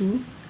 2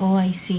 OIC,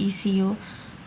ECO,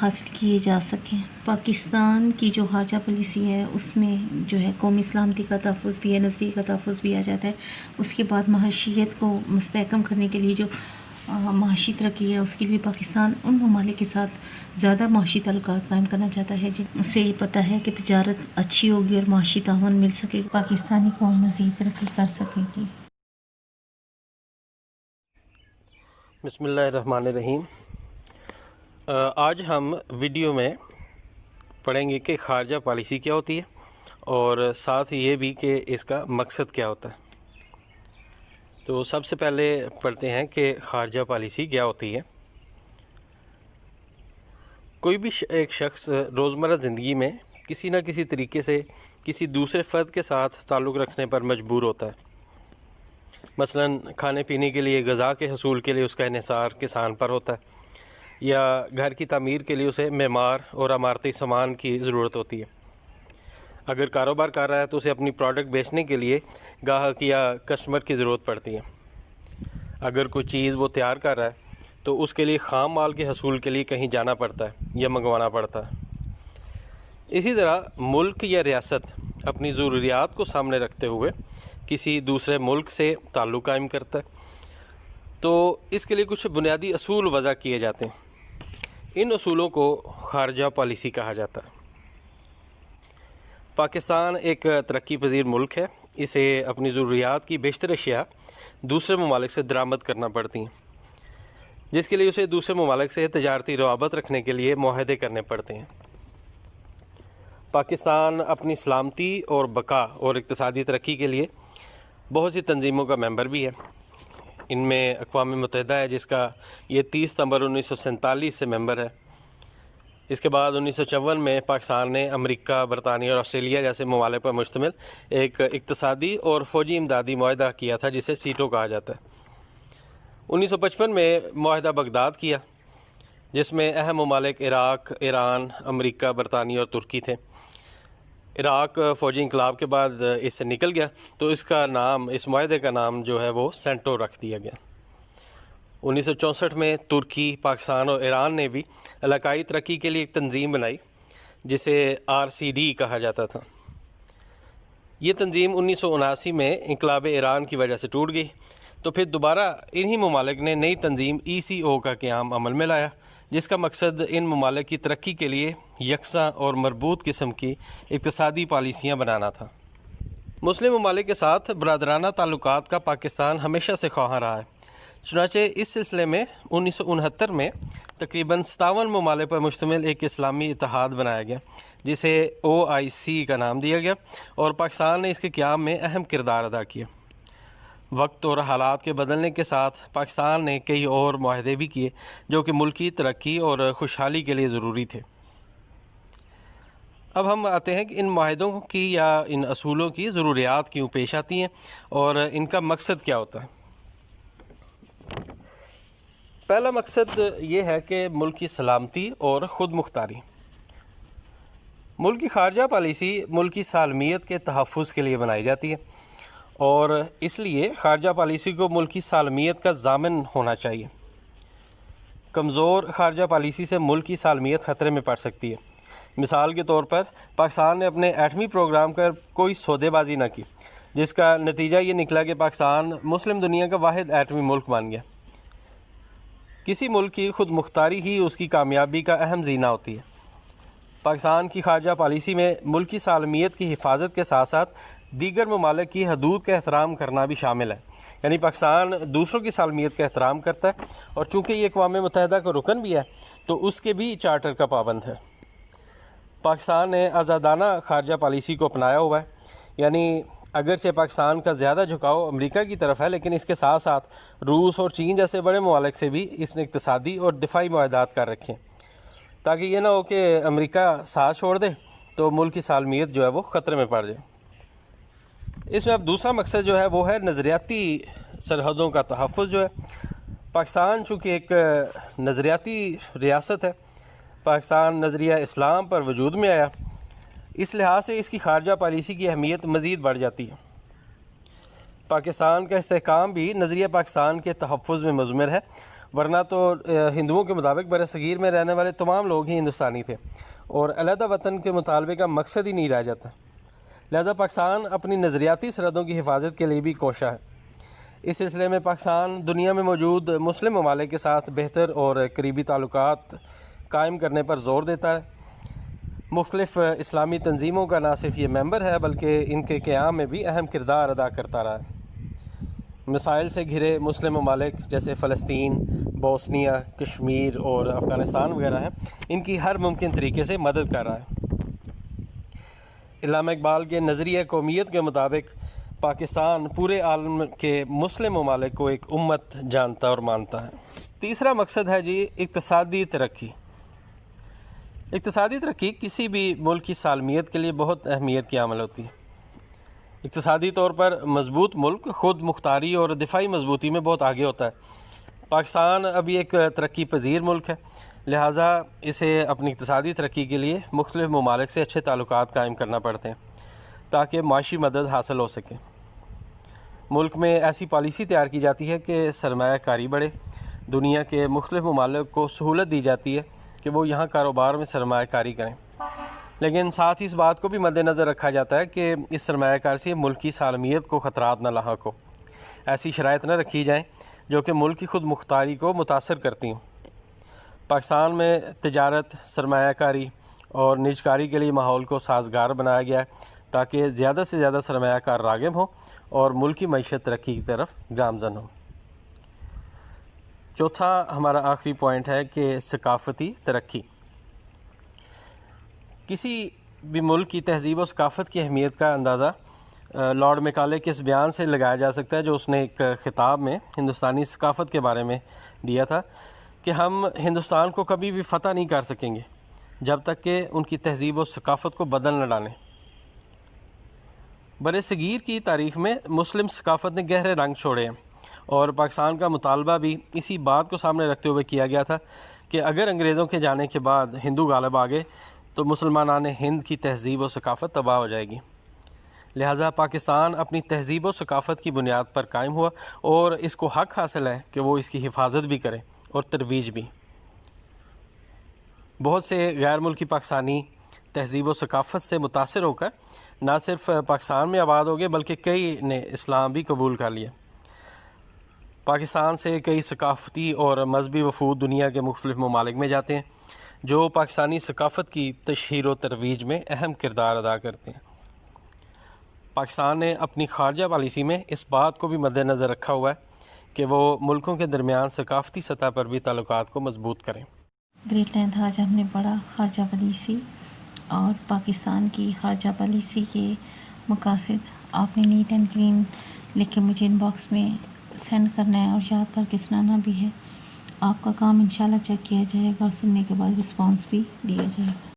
حاصل کیے جا سکیں۔ پاکستان کی جو خارجہ پالیسی ہے اس میں جو ہے قومی سلامتی کا تحفظ بھی ہے، نظریے کا تحفظ بھی آ جاتا ہے۔ اس کے بعد معاشیت کو مستحکم کرنے کے لیے جو معاشی ترقی ہے اس کے لیے پاکستان ان ممالک کے ساتھ زیادہ معاشی تعلقات قائم کرنا چاہتا ہے جن سے یہ پتہ ہے کہ تجارت اچھی ہوگی اور معاشی تعاون مل سکے، پاکستانی قوم مزید ترقی کر سکے گی۔ بسم اللہ الرحمن الرحیم۔ آج ہم ویڈیو میں پڑھیں گے کہ خارجہ پالیسی کیا ہوتی ہے اور ساتھ ہی یہ بھی کہ اس کا مقصد کیا ہوتا ہے۔ تو سب سے پہلے پڑھتے ہیں کہ خارجہ پالیسی کیا ہوتی ہے۔ کوئی بھی ایک شخص روزمرہ زندگی میں کسی نہ کسی طریقے سے کسی دوسرے فرد کے ساتھ تعلق رکھنے پر مجبور ہوتا ہے۔ مثلاً کھانے پینے کے لیے، غذا کے حصول کے لیے اس کا انحصار کسان پر ہوتا ہے، یا گھر کی تعمیر کے لیے اسے معمار اور عمارتی سامان کی ضرورت ہوتی ہے۔ اگر کاروبار کر رہا ہے تو اسے اپنی پروڈکٹ بیچنے کے لیے گاہک یا کسٹمر کی ضرورت پڑتی ہے۔ اگر کوئی چیز وہ تیار کر رہا ہے تو اس کے لیے خام مال کے حصول کے لیے کہیں جانا پڑتا ہے یا منگوانا پڑتا ہے۔ اسی طرح ملک یا ریاست اپنی ضروریات کو سامنے رکھتے ہوئے کسی دوسرے ملک سے تعلق قائم کرتا ہے، تو اس کے لیے کچھ بنیادی اصول وضع کیے جاتے ہیں۔ ان اصولوں کو خارجہ پالیسی کہا جاتا ہے۔ پاکستان ایک ترقی پذیر ملک ہے۔ اسے اپنی ضروریات کی بیشتر اشیاء دوسرے ممالک سے درآمد کرنا پڑتی ہیں، جس کے لیے اسے دوسرے ممالک سے تجارتی روابط رکھنے کے لیے معاہدے کرنے پڑتے ہیں۔ پاکستان اپنی سلامتی اور بقا اور اقتصادی ترقی کے لیے بہت سی تنظیموں کا ممبر بھی ہے۔ ان میں اقوام متحدہ ہے، جس کا یہ 30 ستمبر 1947 سے ممبر ہے۔ اس کے بعد 1954 میں پاکستان نے امریکہ، برطانیہ اور آسٹریلیا جیسے ممالک پر مشتمل ایک اقتصادی اور فوجی امدادی معاہدہ کیا تھا، جسے سیٹو کہا جاتا ہے۔ 1955 میں معاہدہ بغداد کیا، جس میں اہم ممالک عراق، ایران، امریکہ، برطانیہ اور ترکی تھے۔ عراق فوجی انقلاب کے بعد اس سے نکل گیا، تو اس معاہدے کا نام جو ہے وہ سینٹو رکھ دیا گیا۔ 1964 میں ترکی، پاکستان اور ایران نے بھی علاقائی ترقی کے لیے ایک تنظیم بنائی، جسے RCD کہا جاتا تھا۔ یہ تنظیم 1979 میں انقلاب ایران کی وجہ سے ٹوٹ گئی، تو پھر دوبارہ انہی ممالک نے نئی تنظیم ECO کا قیام عمل میں لایا، جس کا مقصد ان ممالک کی ترقی کے لیے یکساں اور مربوط قسم کی اقتصادی پالیسیاں بنانا تھا۔ مسلم ممالک کے ساتھ برادرانہ تعلقات کا پاکستان ہمیشہ سے خواہاں رہا ہے۔ چنانچہ اس سلسلے میں 1969 میں تقریباً 57 ممالک پر مشتمل ایک اسلامی اتحاد بنایا گیا، جسے OIC کا نام دیا گیا، اور پاکستان نے اس کے قیام میں اہم کردار ادا کیا۔ وقت اور حالات کے بدلنے کے ساتھ پاکستان نے کئی اور معاہدے بھی کیے جو کہ ملکی ترقی اور خوشحالی کے لیے ضروری تھے۔ اب ہم آتے ہیں کہ ان معاہدوں کی یا ان اصولوں کی ضروریات کیوں پیش آتی ہیں اور ان کا مقصد کیا ہوتا ہے۔ پہلا مقصد یہ ہے کہ ملک کی سلامتی اور خود مختاری۔ ملک کی خارجہ پالیسی ملک کی سالمیت کے تحفظ کے لیے بنائی جاتی ہے، اور اس لیے خارجہ پالیسی کو ملک کی سالمیت کا ضامن ہونا چاہیے۔ کمزور خارجہ پالیسی سے ملک کی سالمیت خطرے میں پڑ سکتی ہے۔ مثال کے طور پر پاکستان نے اپنے ایٹمی پروگرام پر کوئی سودے بازی نہ کی، جس کا نتیجہ یہ نکلا کہ پاکستان مسلم دنیا کا واحد ایٹمی ملک بن گیا۔ کسی ملک کی خود مختاری ہی اس کی کامیابی کا اہم زینہ ہوتی ہے۔ پاکستان کی خارجہ پالیسی میں ملک کی سالمیت کی حفاظت کے ساتھ ساتھ دیگر ممالک کی حدود کا احترام کرنا بھی شامل ہے، یعنی پاکستان دوسروں کی سالمیت کا احترام کرتا ہے، اور چونکہ یہ اقوام متحدہ کا رکن بھی ہے تو اس کے بھی چارٹر کا پابند ہے۔ پاکستان نے آزادانہ خارجہ پالیسی کو اپنایا ہوا ہے، یعنی اگرچہ پاکستان کا زیادہ جھکاؤ امریکہ کی طرف ہے، لیکن اس کے ساتھ ساتھ روس اور چین جیسے بڑے ممالک سے بھی اس نے اقتصادی اور دفاعی معاہدات کر رکھے ہیں، تاکہ یہ نہ ہو کہ امریکہ ساتھ چھوڑ دے تو ملک کی سالمیت جو ہے وہ خطرے میں پڑ جائے۔ اس میں اب دوسرا مقصد جو ہے وہ ہے نظریاتی سرحدوں کا تحفظ جو ہے۔ پاکستان چونکہ ایک نظریاتی ریاست ہے، پاکستان نظریہ اسلام پر وجود میں آیا، اس لحاظ سے اس کی خارجہ پالیسی کی اہمیت مزید بڑھ جاتی ہے۔ پاکستان کا استحکام بھی نظریہ پاکستان کے تحفظ میں مضمر ہے، ورنہ تو ہندوؤں کے مطابق بر صغیر میں رہنے والے تمام لوگ ہی ہندوستانی تھے اور علیحدہ وطن کے مطالبے کا مقصد ہی نہیں رہ جاتا۔ لہذا پاکستان اپنی نظریاتی سرحدوں کی حفاظت کے لیے بھی کوشاں ہے۔ اس سلسلے میں پاکستان دنیا میں موجود مسلم ممالک کے ساتھ بہتر اور قریبی تعلقات قائم کرنے پر زور دیتا ہے۔ مختلف اسلامی تنظیموں کا نہ صرف یہ ممبر ہے بلکہ ان کے قیام میں بھی اہم کردار ادا کرتا رہا ہے۔ مسائل سے گھرے مسلم ممالک جیسے فلسطین، بوسنیا، کشمیر اور افغانستان وغیرہ ہیں، ان کی ہر ممکن طریقے سے مدد کر رہا ہے۔ علامہ اقبال کے نظریہ قومیت کے مطابق پاکستان پورے عالم کے مسلم ممالک کو ایک امت جانتا اور مانتا ہے۔ تیسرا مقصد ہے جی اقتصادی ترقی۔ اقتصادی ترقی کسی بھی ملک کی سالمیت کے لیے بہت اہمیت کی عامل ہوتی ہے۔ اقتصادی طور پر مضبوط ملک خود مختاری اور دفاعی مضبوطی میں بہت آگے ہوتا ہے۔ پاکستان ابھی ایک ترقی پذیر ملک ہے، لہٰذا اسے اپنی اقتصادی ترقی کے لیے مختلف ممالک سے اچھے تعلقات قائم کرنا پڑتے ہیں تاکہ معاشی مدد حاصل ہو سکے۔ ملک میں ایسی پالیسی تیار کی جاتی ہے کہ سرمایہ کاری بڑھے، دنیا کے مختلف ممالک کو سہولت دی جاتی ہے کہ وہ یہاں کاروبار میں سرمایہ کاری کریں، لیکن ساتھ ہی اس بات کو بھی مد نظر رکھا جاتا ہے کہ اس سرمایہ کاری سے ملک کی سالمیت کو خطرات نہ لاحق ہو۔ ایسی شرائط نہ رکھی جائیں جو کہ ملک کی خود مختاری کو متاثر کرتی ہوں۔ پاکستان میں تجارت، سرمایہ کاری اور نجکاری کے لیے ماحول کو سازگار بنایا گیا ہے تاکہ زیادہ سے زیادہ سرمایہ کار راغب ہوں اور ملکی معیشت ترقی کی طرف گامزن ہو۔ چوتھا ہمارا آخری پوائنٹ ہے کہ ثقافتی ترقی۔ کسی بھی ملک کی تہذیب و ثقافت کی اہمیت کا اندازہ لارڈ میکالے کے اس بیان سے لگایا جا سکتا ہے جو اس نے ایک خطاب میں ہندوستانی ثقافت کے بارے میں دیا تھا کہ ہم ہندوستان کو کبھی بھی فتح نہیں کر سکیں گے جب تک کہ ان کی تہذیب و ثقافت کو بدل نہ ڈالیں۔ بر صغیر کی تاریخ میں مسلم ثقافت نے گہرے رنگ چھوڑے ہیں اور پاکستان کا مطالبہ بھی اسی بات کو سامنے رکھتے ہوئے کیا گیا تھا کہ اگر انگریزوں کے جانے کے بعد ہندو غالب آ گئے تو مسلمانان ہند کی تہذیب و ثقافت تباہ ہو جائے گی۔ لہٰذا پاکستان اپنی تہذیب و ثقافت کی بنیاد پر قائم ہوا اور اس کو حق حاصل ہے کہ وہ اس کی حفاظت بھی کرے اور ترویج بھی۔ بہت سے غیر ملکی پاکستانی تہذیب و ثقافت سے متاثر ہو کر نہ صرف پاکستان میں آباد ہو گئے بلکہ کئی نے اسلام بھی قبول کر لیا۔ پاکستان سے کئی ثقافتی اور مذہبی وفود دنیا کے مختلف ممالک میں جاتے ہیں جو پاکستانی ثقافت کی تشہیر و ترویج میں اہم کردار ادا کرتے ہیں۔ پاکستان نے اپنی خارجہ پالیسی میں اس بات کو بھی مد نظر رکھا ہوا ہے کہ وہ ملکوں کے درمیان ثقافتی سطح پر بھی تعلقات کو مضبوط کریں۔ گریٹ لینتھ آج ہم نے پڑھا خارجہ پالیسی اور پاکستان کی خارجہ پالیسی کے مقاصد۔ آپ نے نیٹ اینڈ کلین لکھ کے مجھے ان باکس میں سینڈ کرنا ہے اور یاد کر کے سنانا بھی ہے۔ آپ کا کام انشاءاللہ چیک کیا جائے گا اور سننے کے بعد رسپانس بھی دیا جائے گا۔